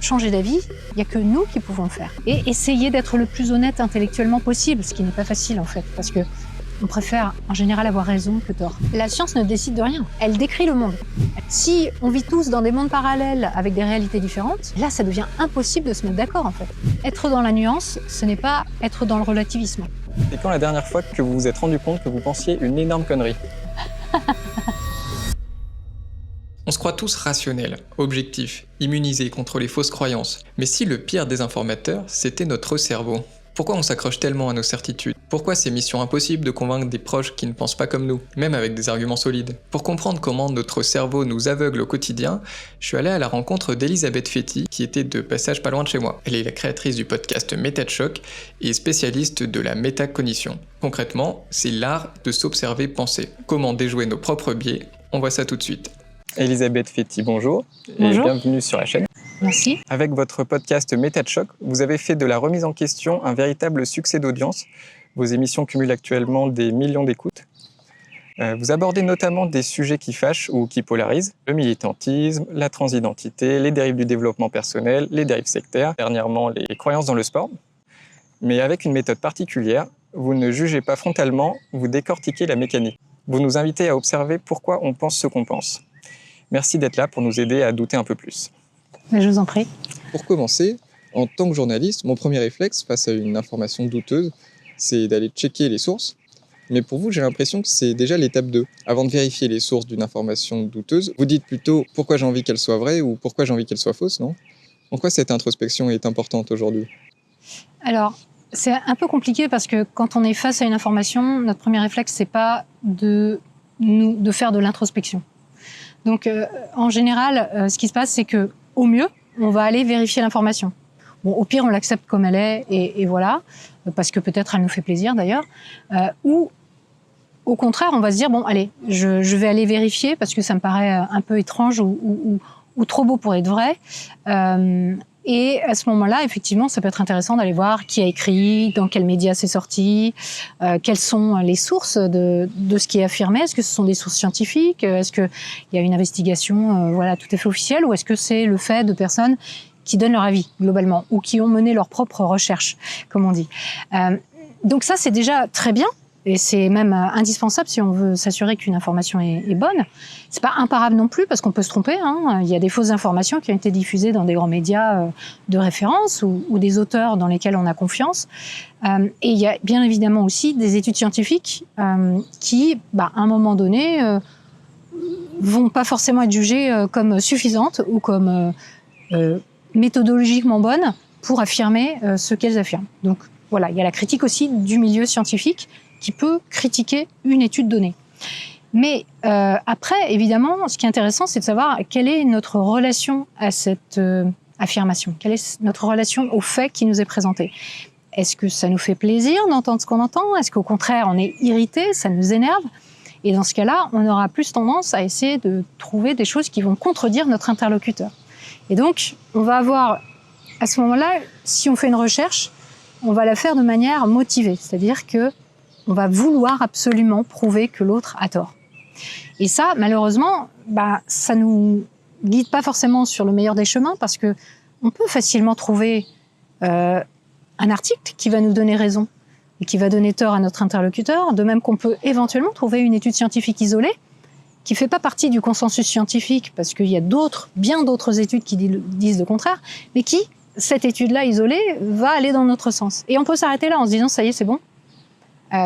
changer d'avis, il n'y a que nous qui pouvons le faire. Et essayer d'être le plus honnête intellectuellement possible, ce qui n'est pas facile en fait, parce que on préfère en général avoir raison que tort. La science ne décide de rien, elle décrit le monde. Si on vit tous dans des mondes parallèles avec des réalités différentes, là ça devient impossible de se mettre d'accord en fait. Être dans la nuance, ce n'est pas être dans le relativisme. C'est quand la dernière fois que vous vous êtes rendu compte que vous pensiez une énorme connerie? On se croit tous rationnels, objectifs, immunisés contre les fausses croyances. Mais si le pire désinformateur, c'était notre cerveau? Pourquoi on s'accroche tellement à nos certitudes? Pourquoi c'est mission impossible de convaincre des proches qui ne pensent pas comme nous, même avec des arguments solides? Pour comprendre comment notre cerveau nous aveugle au quotidien, je suis allé à la rencontre d'Elisabeth Fety, qui était de passage pas loin de chez moi. Elle est la créatrice du podcast Méta de Choc et spécialiste de la métacognition. Concrètement, c'est l'art de s'observer penser. Comment déjouer nos propres biais? On voit ça tout de suite. Elisabeth Fety, bonjour. Bonjour. Et bienvenue sur la chaîne. Merci. Avec votre podcast Méta de Choc, vous avez fait de la remise en question un véritable succès d'audience. Vos émissions cumulent actuellement des millions d'écoutes. Vous abordez notamment des sujets qui fâchent ou qui polarisent, le militantisme, la transidentité, les dérives du développement personnel, les dérives sectaires, dernièrement les croyances dans le sport. Mais avec une méthode particulière, vous ne jugez pas frontalement, vous décortiquez la mécanique. Vous nous invitez à observer pourquoi on pense ce qu'on pense. Merci d'être là pour nous aider à douter un peu plus. Mais je vous en prie. Pour commencer, en tant que journaliste, mon premier réflexe face à une information douteuse, c'est d'aller checker les sources. Mais pour vous, j'ai l'impression que c'est déjà l'étape 2. Avant de vérifier les sources d'une information douteuse, vous dites plutôt pourquoi j'ai envie qu'elle soit vraie ou pourquoi j'ai envie qu'elle soit fausse, non? Pourquoi cette introspection est importante aujourd'hui? Alors, c'est un peu compliqué parce que quand on est face à une information, notre premier réflexe, c'est pas de faire de l'introspection. Donc, en général, ce qui se passe, c'est que au mieux, on va aller vérifier l'information. Bon, au pire, on l'accepte comme elle est et voilà, parce que peut-être elle nous fait plaisir d'ailleurs. Ou au contraire, on va se dire, bon, allez, je vais aller vérifier parce que ça me paraît un peu étrange ou trop beau pour être vrai. Et à ce moment-là, effectivement, ça peut être intéressant d'aller voir qui a écrit, dans quels médias c'est sorti, quelles sont les sources de ce qui est affirmé. Est-ce que ce sont des sources scientifiques? Est-ce qu'il y a une investigation voilà, tout à fait officielle? Ou est-ce que c'est le fait de personnes qui donnent leur avis, globalement, ou qui ont mené leur propre recherche, comme on dit. Donc ça, c'est déjà très bien. Et c'est même indispensable si on veut s'assurer qu'une information est bonne. C'est pas imparable non plus parce qu'on peut se tromper. Hein. Il y a des fausses informations qui ont été diffusées dans des grands médias de référence ou des auteurs dans lesquels on a confiance. Et il y a bien évidemment aussi des études scientifiques qui, à un moment donné, vont pas forcément être jugées comme suffisantes ou comme méthodologiquement bonnes pour affirmer ce qu'elles affirment. Donc voilà, il y a la critique aussi du milieu scientifique qui peut critiquer une étude donnée. Mais après, évidemment, ce qui est intéressant, c'est de savoir quelle est notre relation à cette affirmation, quelle est notre relation au fait qui nous est présenté. Est-ce que ça nous fait plaisir d'entendre ce qu'on entend? Est-ce qu'au contraire, on est irrité, ça nous énerve? Et dans ce cas-là, on aura plus tendance à essayer de trouver des choses qui vont contredire notre interlocuteur. Et donc, on va avoir, à ce moment-là, si on fait une recherche, on va la faire de manière motivée, c'est-à-dire que on va vouloir absolument prouver que l'autre a tort. Et ça, malheureusement, ça nous guide pas forcément sur le meilleur des chemins parce que on peut facilement trouver un article qui va nous donner raison et qui va donner tort à notre interlocuteur, de même qu'on peut éventuellement trouver une étude scientifique isolée qui fait pas partie du consensus scientifique parce qu'il y a bien d'autres études qui disent le contraire, mais qui, cette étude-là isolée, va aller dans notre sens. Et on peut s'arrêter là en se disant, ça y est, c'est bon.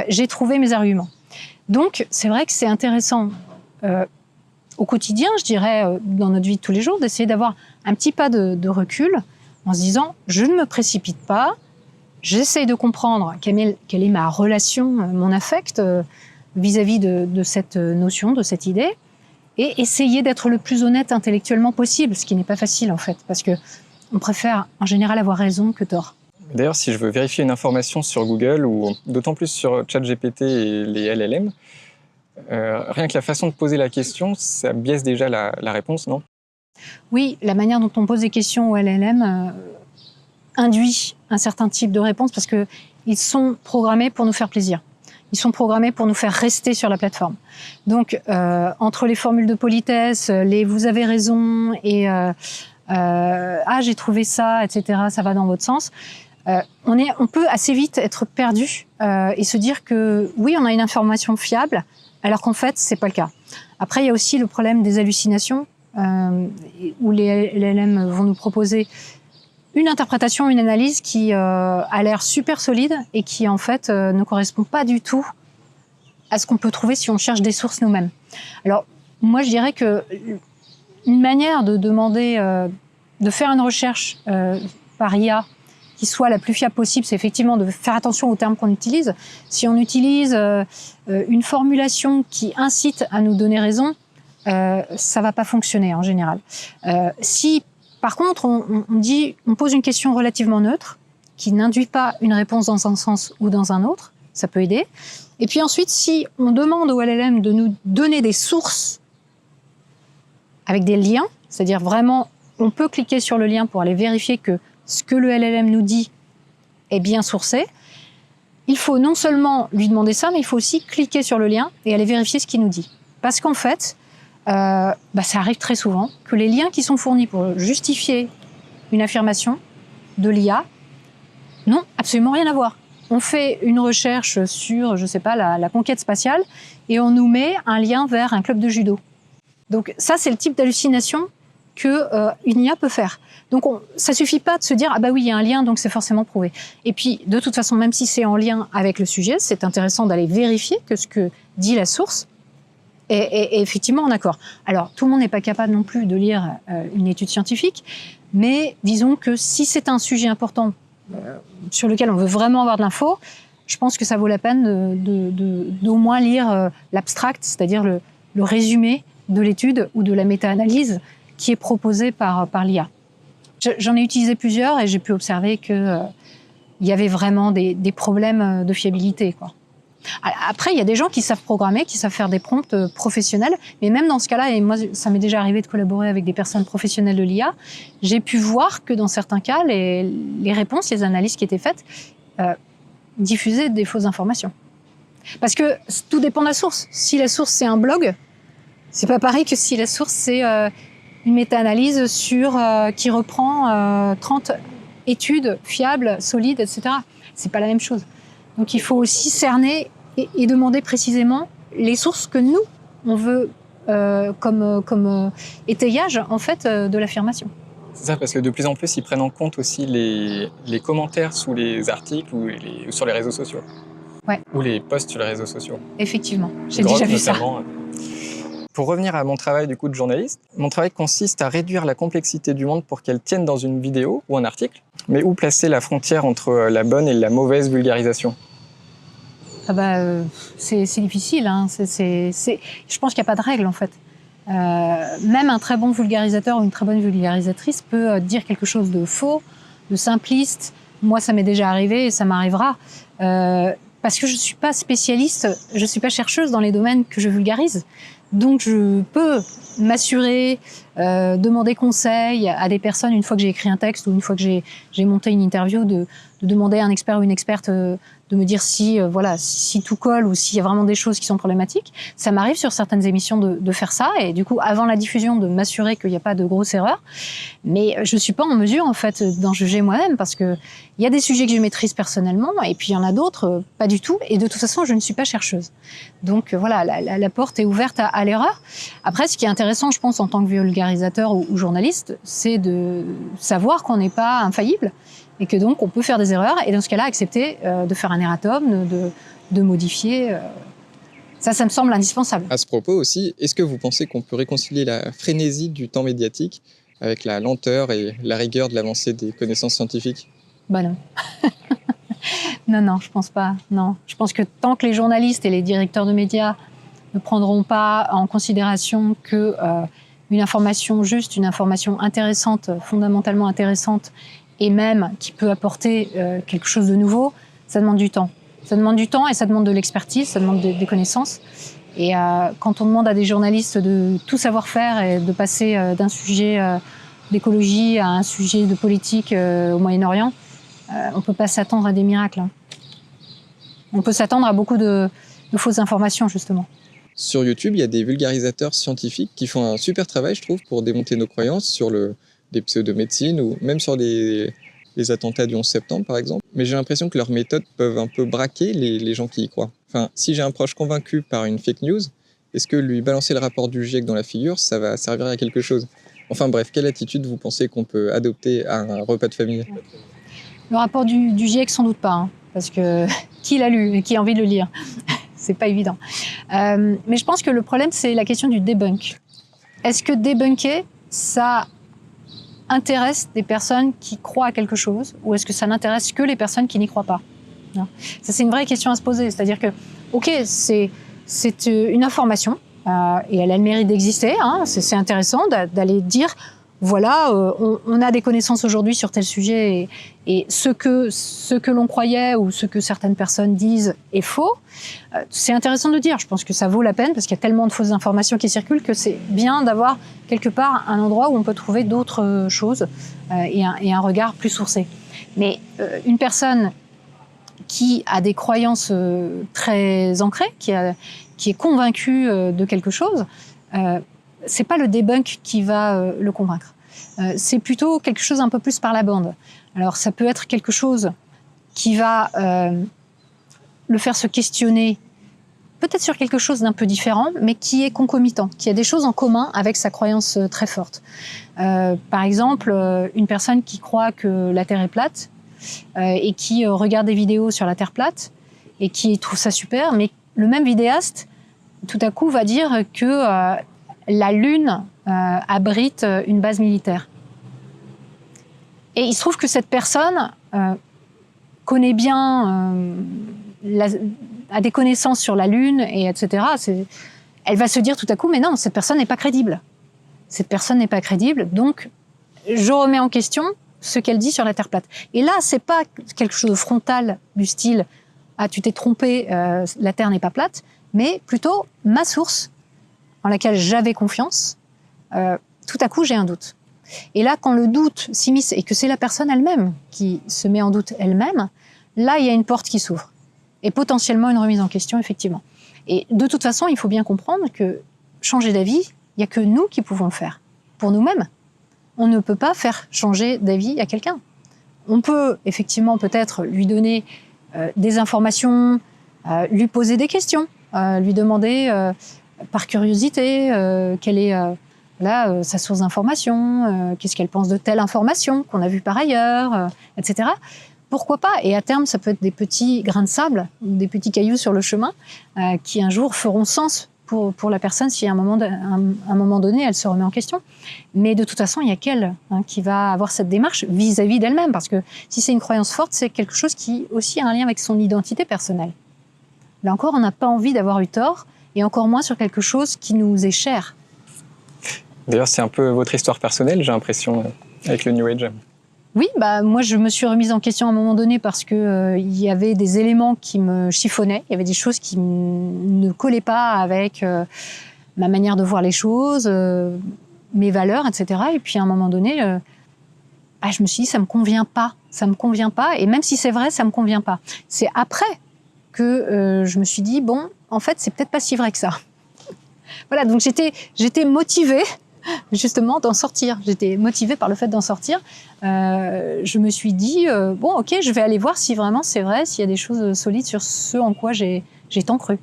J'ai trouvé mes arguments. Donc, c'est vrai que c'est intéressant au quotidien, je dirais, dans notre vie de tous les jours, d'essayer d'avoir un petit pas de recul en se disant, je ne me précipite pas, j'essaye de comprendre quelle est ma relation, mon affect vis-à-vis de cette notion, de cette idée, et essayer d'être le plus honnête intellectuellement possible, ce qui n'est pas facile en fait, parce que on préfère en général avoir raison que tort. D'ailleurs, si je veux vérifier une information sur Google, ou d'autant plus sur ChatGPT et les LLM, rien que la façon de poser la question, ça biaise déjà la réponse, non? Oui, la manière dont on pose des questions au LLM induit un certain type de réponse parce qu'ils sont programmés pour nous faire plaisir. Ils sont programmés pour nous faire rester sur la plateforme. Donc, entre les formules de politesse, les « vous avez raison » et ah j'ai trouvé ça, etc. Ça va dans votre sens. On peut assez vite être perdu et se dire que oui, on a une information fiable, alors qu'en fait, c'est pas le cas. Après, il y a aussi le problème des hallucinations, où les LLM vont nous proposer une interprétation, une analyse qui a l'air super solide et qui en fait ne correspond pas du tout à ce qu'on peut trouver si on cherche des sources nous-mêmes. Alors, moi, je dirais que une manière de demander, de faire une recherche par IA qui soit la plus fiable possible, c'est effectivement de faire attention aux termes qu'on utilise. Si on utilise une formulation qui incite à nous donner raison, ça va pas fonctionner en général. Si par contre on pose une question relativement neutre, qui n'induit pas une réponse dans un sens ou dans un autre, ça peut aider. Et puis ensuite, si on demande au LLM de nous donner des sources avec des liens, c'est-à-dire vraiment, on peut cliquer sur le lien pour aller vérifier que ce que le LLM nous dit est bien sourcé, il faut non seulement lui demander ça, mais il faut aussi cliquer sur le lien et aller vérifier ce qu'il nous dit. Parce qu'en fait, ça arrive très souvent que les liens qui sont fournis pour justifier une affirmation de l'IA n'ont absolument rien à voir. On fait une recherche sur, je sais pas, la conquête spatiale et on nous met un lien vers un club de judo. Donc ça, c'est le type d'hallucination que une IA peut faire. Donc ça suffit pas de se dire ah bah oui, il y a un lien, donc c'est forcément prouvé. Et puis de toute façon, même si c'est en lien avec le sujet, c'est intéressant d'aller vérifier que ce que dit la source est effectivement en accord. Alors tout le monde n'est pas capable non plus de lire une étude scientifique, mais disons que si c'est un sujet important sur lequel on veut vraiment avoir de l'info, je pense que ça vaut la peine d'au moins lire l'abstract, c'est-à-dire le résumé de l'étude ou de la méta-analyse qui est proposée par l'IA. J'en ai utilisé plusieurs et j'ai pu observer qu'il y avait vraiment des problèmes de fiabilité, quoi. Après, il y a des gens qui savent programmer, qui savent faire des prompts professionnels, mais même dans ce cas-là, et moi, ça m'est déjà arrivé de collaborer avec des personnes professionnelles de l'IA, j'ai pu voir que dans certains cas, les réponses, les analyses qui étaient faites diffusaient des fausses informations. Parce que tout dépend de la source. Si la source, c'est un blog, c'est pas pareil que si la source, c'est une méta-analyse qui reprend 30 études fiables, solides, etc. C'est pas la même chose. Donc il faut aussi cerner et demander précisément les sources que nous, on veut comme étayage en fait, de l'affirmation. C'est ça, parce que de plus en plus, ils prennent en compte aussi les commentaires sous les articles ou sur les réseaux sociaux. Ouais. Ou les posts sur les réseaux sociaux. Effectivement, j'ai déjà vu ça. Pour revenir à mon travail du coup de journaliste, mon travail consiste à réduire la complexité du monde pour qu'elle tienne dans une vidéo ou un article. Mais où placer la frontière entre la bonne et la mauvaise vulgarisation ? C'est difficile. Hein. Je pense qu'il n'y a pas de règle en fait. Même un très bon vulgarisateur ou une très bonne vulgarisatrice peut dire quelque chose de faux, de simpliste. Moi, ça m'est déjà arrivé et ça m'arrivera. Parce que je ne suis pas spécialiste, je ne suis pas chercheuse dans les domaines que je vulgarise. Donc, je peux m'assurer, demander conseil à des personnes une fois que j'ai écrit un texte ou une fois que j'ai monté une interview, de demander à un expert ou une experte de me dire si tout colle ou s'il y a vraiment des choses qui sont problématiques. Ça m'arrive sur certaines émissions de faire ça et du coup, avant la diffusion, de m'assurer qu'il n'y a pas de grosses erreurs. Mais je ne suis pas en mesure, en fait, d'en juger moi-même parce que il y a des sujets que je maîtrise personnellement et puis il y en a d'autres, pas du tout. Et de toute façon, je ne suis pas chercheuse. Donc voilà, la porte est ouverte à l'erreur. Après, ce qui est intéressant, je pense, en tant que vulgarisateur ou journaliste, c'est de savoir qu'on n'est pas infaillible et que donc on peut faire des erreurs et dans ce cas-là, accepter de faire un erratum, de modifier. Ça me semble indispensable. À ce propos aussi, est-ce que vous pensez qu'on peut réconcilier la frénésie du temps médiatique avec la lenteur et la rigueur de l'avancée des connaissances scientifiques ? Bah non. Non, je pense pas. Non, je pense que tant que les journalistes et les directeurs de médias ne prendront pas en considération que une information juste, une information intéressante, fondamentalement intéressante, et même qui peut apporter quelque chose de nouveau, ça demande du temps. Ça demande du temps et ça demande de l'expertise, ça demande des connaissances. Et quand on demande à des journalistes de tout savoir faire et de passer d'un sujet d'écologie à un sujet de politique au Moyen-Orient, on ne peut pas s'attendre à des miracles. Hein. On peut s'attendre à beaucoup de fausses informations, justement. Sur YouTube, il y a des vulgarisateurs scientifiques qui font un super travail, je trouve, pour démonter nos croyances sur le des pseudo-médecines ou même sur les attentats du 11 septembre, par exemple. Mais j'ai l'impression que leurs méthodes peuvent un peu braquer les gens qui y croient. Enfin, si j'ai un proche convaincu par une fake news, est-ce que lui balancer le rapport du GIEC dans la figure, ça va servir à quelque chose? Enfin bref, quelle attitude vous pensez qu'on peut adopter à un repas de famille? Le rapport du GIEC, sans doute pas, hein, parce que qui l'a lu et qui a envie de le lire? C'est pas évident. Mais je pense que le problème, c'est la question du debunk. Est-ce que débunker, ça intéresse des personnes qui croient à quelque chose, ou est-ce que ça n'intéresse que les personnes qui n'y croient pas? Ça, c'est une vraie question à se poser. C'est-à-dire que, ok, c'est une information, et elle a le mérite d'exister. Hein, c'est intéressant d'aller dire, voilà, on a des connaissances aujourd'hui sur tel sujet, et ce que l'on croyait ou ce que certaines personnes disent est faux. C'est intéressant de le dire. Je pense que ça vaut la peine parce qu'il y a tellement de fausses informations qui circulent que c'est bien d'avoir quelque part un endroit où on peut trouver d'autres choses et un regard plus sourcé. Mais une personne qui a des croyances très ancrées, qui est convaincue de quelque chose, c'est pas le debunk qui va le convaincre. C'est plutôt quelque chose un peu plus par la bande. Alors ça peut être quelque chose qui va le faire se questionner, peut-être sur quelque chose d'un peu différent, mais qui est concomitant, qui a des choses en commun avec sa croyance très forte. Par exemple, une personne qui croit que la Terre est plate et qui regarde des vidéos sur la Terre plate et qui trouve ça super, mais le même vidéaste, tout à coup, va dire que la Lune abrite une base militaire. Et il se trouve que cette personne connaît bien, a des connaissances sur la Lune, et etc. Elle va se dire tout à coup, mais non, cette personne n'est pas crédible. Cette personne n'est pas crédible, donc je remets en question ce qu'elle dit sur la Terre plate. Et là, c'est pas quelque chose de frontal du style « Ah, tu t'es trompé, la Terre n'est pas plate », mais plutôt ma source, en laquelle j'avais confiance, tout à coup, j'ai un doute. Et là, quand le doute s'immisce et que c'est la personne elle-même qui se met en doute elle-même, là, il y a une porte qui s'ouvre. Et potentiellement une remise en question, effectivement. Et de toute façon, il faut bien comprendre que changer d'avis, il n'y a que nous qui pouvons le faire, pour nous-mêmes. On ne peut pas faire changer d'avis à quelqu'un. On peut, effectivement, peut-être lui donner des informations, lui poser des questions, lui demander, par curiosité, quelle est sa source d'information, qu'est-ce qu'elle pense de telle information qu'on a vue par ailleurs, etc. Pourquoi pas? Et à terme, ça peut être des petits grains de sable ou des petits cailloux sur le chemin qui un jour feront sens pour la personne si à un moment donné, elle se remet en question. Mais de toute façon, il n'y a qu'elle qui va avoir cette démarche vis-à-vis d'elle-même. Parce que si c'est une croyance forte, c'est quelque chose qui aussi a un lien avec son identité personnelle. Là encore, on n'a pas envie d'avoir eu tort, et encore moins sur quelque chose qui nous est cher. D'ailleurs, c'est un peu votre histoire personnelle, j'ai l'impression, avec le New Age. Oui, moi je me suis remise en question à un moment donné parce que il y avait des éléments qui me chiffonnaient, il y avait des choses qui ne collaient pas avec ma manière de voir les choses, mes valeurs, etc. Et puis à un moment donné, je me suis dit ça me convient pas, et même si c'est vrai, ça me convient pas. C'est après que je me suis dit bon, en fait c'est peut-être pas si vrai que ça. Voilà, donc j'étais motivée justement d'en sortir. J'étais motivée par le fait d'en sortir. Je me suis dit, bon, ok, je vais aller voir si vraiment c'est vrai, s'il y a des choses solides sur ce en quoi j'ai tant cru.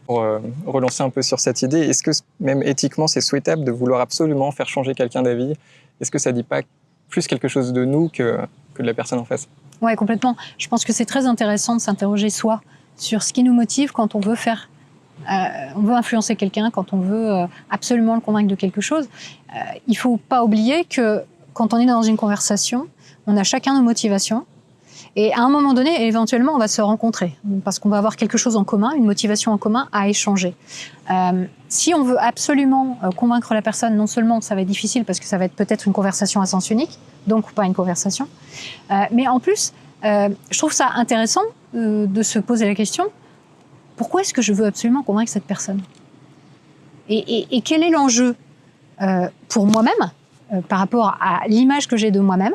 Pour relancer un peu sur cette idée, est-ce que même éthiquement, c'est souhaitable de vouloir absolument faire changer quelqu'un d'avis? Est-ce que ça ne dit pas plus quelque chose de nous que de la personne en face? Oui, complètement. Je pense que c'est très intéressant de s'interroger soi sur ce qui nous motive quand on veut on veut influencer quelqu'un, quand on veut absolument le convaincre de quelque chose. Il ne faut pas oublier que quand on est dans une conversation, on a chacun nos motivations. Et à un moment donné, éventuellement, on va se rencontrer. Parce qu'on va avoir quelque chose en commun, une motivation en commun à échanger. Si on veut absolument convaincre la personne, non seulement ça va être difficile parce que ça va être peut-être une conversation à sens unique, donc pas une conversation, mais en plus, je trouve ça intéressant de se poser la question, pourquoi est-ce que je veux absolument convaincre cette personne? Et quel est l'enjeu pour moi-même, par rapport à l'image que j'ai de moi-même,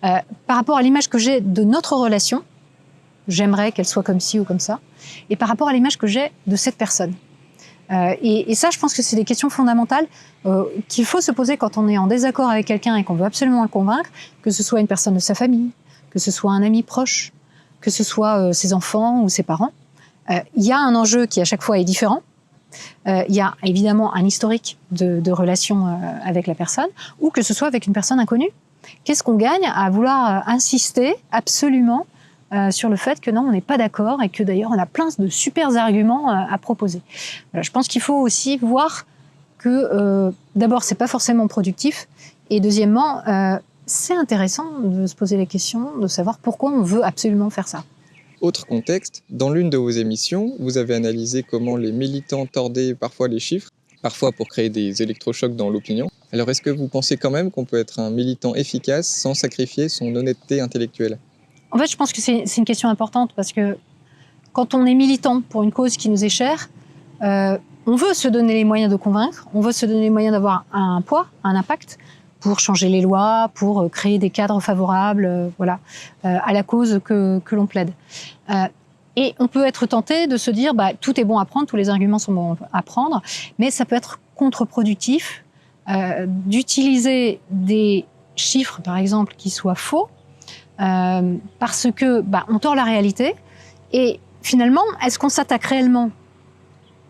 par rapport à l'image que j'ai de notre relation, j'aimerais qu'elle soit comme ci ou comme ça, et par rapport à l'image que j'ai de cette personne. Et ça, je pense que c'est des questions fondamentales qu'il faut se poser quand on est en désaccord avec quelqu'un et qu'on veut absolument le convaincre, que ce soit une personne de sa famille, que ce soit un ami proche, que ce soit ses enfants ou ses parents. Il y a un enjeu qui à chaque fois est différent. Il y a évidemment un historique de relation avec la personne, ou que ce soit avec une personne inconnue. Qu'est-ce qu'on gagne à vouloir insister absolument sur le fait que non, on n'est pas d'accord et que d'ailleurs on a plein de super arguments à proposer. Voilà, je pense qu'il faut aussi voir que d'abord c'est pas forcément productif et deuxièmement c'est intéressant de se poser la question de savoir pourquoi on veut absolument faire ça. Autre contexte, dans l'une de vos émissions, vous avez analysé comment les militants tordaient parfois les chiffres, parfois pour créer des électrochocs dans l'opinion. Alors est-ce que vous pensez quand même qu'on peut être un militant efficace sans sacrifier son honnêteté intellectuelle ? En fait, je pense que c'est une question importante parce que quand on est militant pour une cause qui nous est chère, on veut se donner les moyens de convaincre, on veut se donner les moyens d'avoir un poids, un impact pour changer les lois, pour créer des cadres favorables, à la cause que l'on plaide. Et on peut être tenté de se dire, tout est bon à prendre, tous les arguments sont bons à prendre, mais ça peut être contre-productif d'utiliser des chiffres, par exemple, qui soient faux, parce que on tord la réalité. Et finalement, est-ce qu'on s'attaque réellement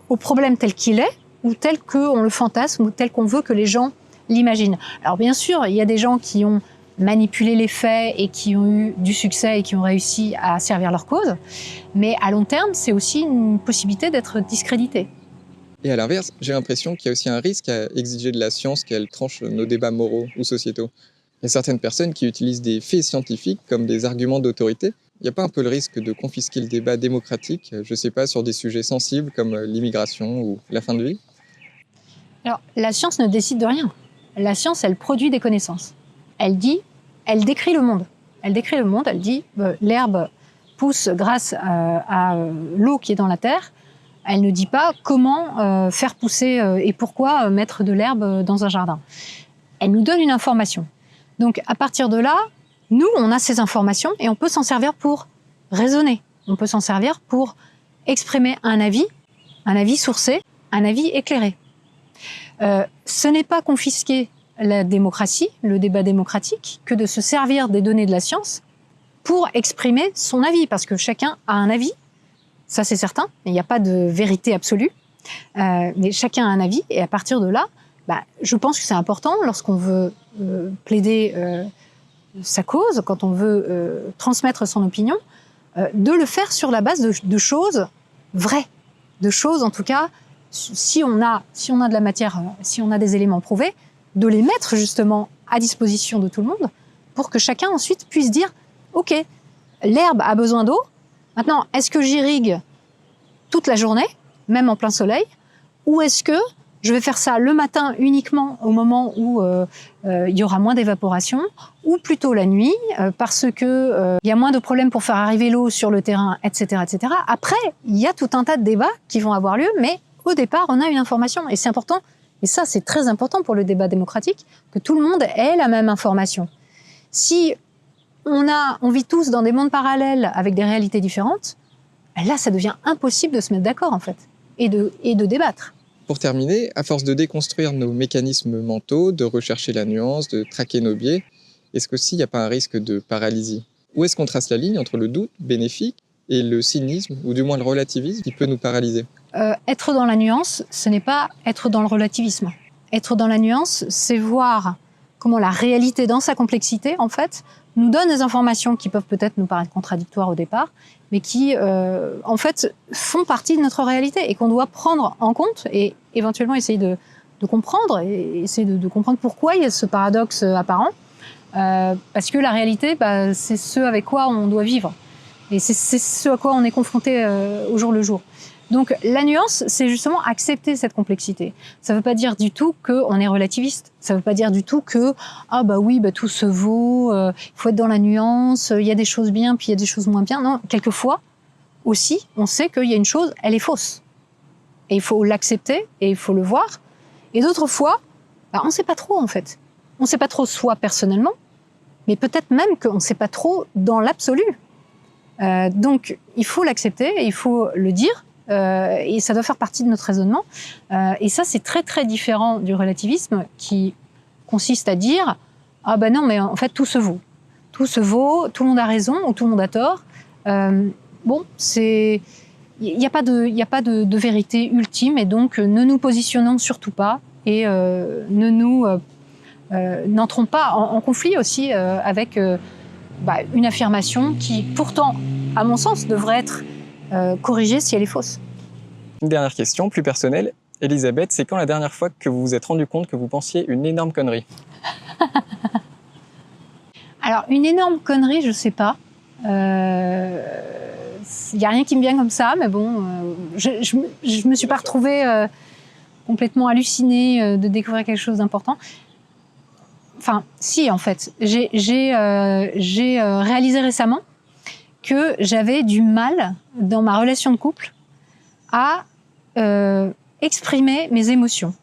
au problème tel qu'il est, ou tel qu'on le fantasme, ou tel qu'on veut que les gens l'imaginent? Alors bien sûr, il y a des gens qui ont manipulé les faits et qui ont eu du succès et qui ont réussi à servir leur cause, mais à long terme, c'est aussi une possibilité d'être discrédité. Et à l'inverse, j'ai l'impression qu'il y a aussi un risque à exiger de la science qu'elle tranche nos débats moraux ou sociétaux. Il y a certaines personnes qui utilisent des faits scientifiques comme des arguments d'autorité. Il n'y a pas un peu le risque de confisquer le débat démocratique, je ne sais pas, sur des sujets sensibles comme l'immigration ou la fin de vie ? Alors, la science ne décide de rien. La science, elle produit des connaissances. Elle décrit le monde. Elle décrit le monde, elle dit l'herbe pousse grâce à l'eau qui est dans la terre. Elle ne dit pas comment faire pousser et pourquoi mettre de l'herbe dans un jardin. Elle nous donne une information. Donc, à partir de là, nous, on a ces informations et on peut s'en servir pour raisonner. On peut s'en servir pour exprimer un avis sourcé, un avis éclairé. Ce n'est pas confisquer la démocratie, le débat démocratique, que de se servir des données de la science pour exprimer son avis, parce que chacun a un avis, ça c'est certain, il n'y a pas de vérité absolue, mais chacun a un avis, et à partir de là, je pense que c'est important, lorsqu'on veut plaider sa cause, quand on veut transmettre son opinion, de le faire sur la base de choses vraies, de choses en tout cas, si on a de la matière, si on a des éléments prouvés, de les mettre justement à disposition de tout le monde pour que chacun ensuite puisse dire « Ok, l'herbe a besoin d'eau, maintenant est-ce que j'irrigue toute la journée, même en plein soleil, ou est-ce que je vais faire ça le matin uniquement au moment où il y aura moins d'évaporation, ou plutôt la nuit, parce que il y a moins de problèmes pour faire arriver l'eau sur le terrain, etc., etc. » Après, il y a tout un tas de débats qui vont avoir lieu, mais au départ, on a une information, et c'est important, et ça c'est très important pour le débat démocratique, que tout le monde ait la même information. Si on vit tous dans des mondes parallèles avec des réalités différentes, là ça devient impossible de se mettre d'accord en fait, et de débattre. Pour terminer, à force de déconstruire nos mécanismes mentaux, de rechercher la nuance, de traquer nos biais, est-ce qu'aussi il n'y a pas un risque de paralysie ? Où est-ce qu'on trace la ligne entre le doute bénéfique et le cynisme, ou du moins le relativisme, qui peut nous paralyser ? Être dans la nuance, ce n'est pas être dans le relativisme. Être dans la nuance, c'est voir comment la réalité dans sa complexité, en fait, nous donne des informations qui peuvent peut-être nous paraître contradictoires au départ, mais qui, en fait, font partie de notre réalité et qu'on doit prendre en compte et éventuellement essayer de comprendre et essayer de comprendre pourquoi il y a ce paradoxe apparent. Parce que la réalité, c'est ce avec quoi on doit vivre. Et c'est ce à quoi on est confronté au jour le jour. Donc la nuance, c'est justement accepter cette complexité. Ça ne veut pas dire du tout qu'on est relativiste. Ça ne veut pas dire du tout que tout se vaut, il faut être dans la nuance, il y a des choses bien, puis il y a des choses moins bien. Non, quelquefois aussi, on sait qu'il y a une chose, elle est fausse. Et il faut l'accepter et il faut le voir. Et d'autres fois, on ne sait pas trop en fait. On ne sait pas trop soi personnellement, mais peut-être même qu'on ne sait pas trop dans l'absolu. Donc il faut l'accepter et il faut le dire. et ça doit faire partie de notre raisonnement. Et ça, c'est très, très différent du relativisme qui consiste à dire « Ah ben non, mais en fait, tout se vaut. Tout se vaut, tout le monde a raison ou tout le monde a tort. » Bon, il n'y a pas de vérité ultime, et donc ne nous positionnons surtout pas et n'entrons pas en conflit aussi avec une affirmation qui, pourtant, à mon sens, devrait être corrigée si elle est fausse. Une dernière question, plus personnelle. Elisabeth, c'est quand la dernière fois que vous vous êtes rendu compte que vous pensiez une énorme connerie? Alors, une énorme connerie, je ne sais pas. Il n'y a rien qui me vient comme ça, mais bon, je ne me suis pas retrouvée complètement hallucinée de découvrir quelque chose d'important. Enfin, si, en fait. J'ai réalisé récemment que j'avais du mal, dans ma relation de couple, à exprimer mes émotions.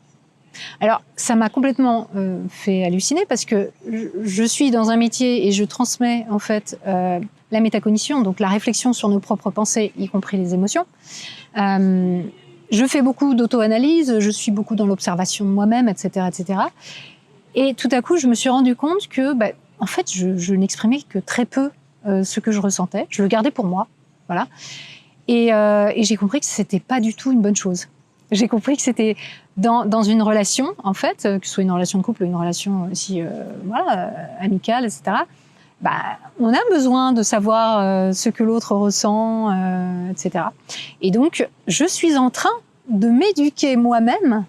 Alors, ça m'a complètement fait halluciner parce que je suis dans un métier et je transmets, en fait, la métacognition, donc la réflexion sur nos propres pensées, y compris les émotions. Je fais beaucoup d'auto-analyse, je suis beaucoup dans l'observation de moi-même, etc., etc. Et tout à coup, je me suis rendu compte que, en fait, je n'exprimais que très peu ce que je ressentais. Je le gardais pour moi, voilà. Et j'ai compris que c'était pas du tout une bonne chose. J'ai compris que c'était dans une relation, en fait, que ce soit une relation de couple ou une relation aussi, amicale, etc. On a besoin de savoir ce que l'autre ressent, etc. Et donc, je suis en train de m'éduquer moi-même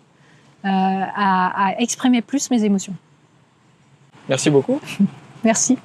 à exprimer plus mes émotions. Merci beaucoup. Merci.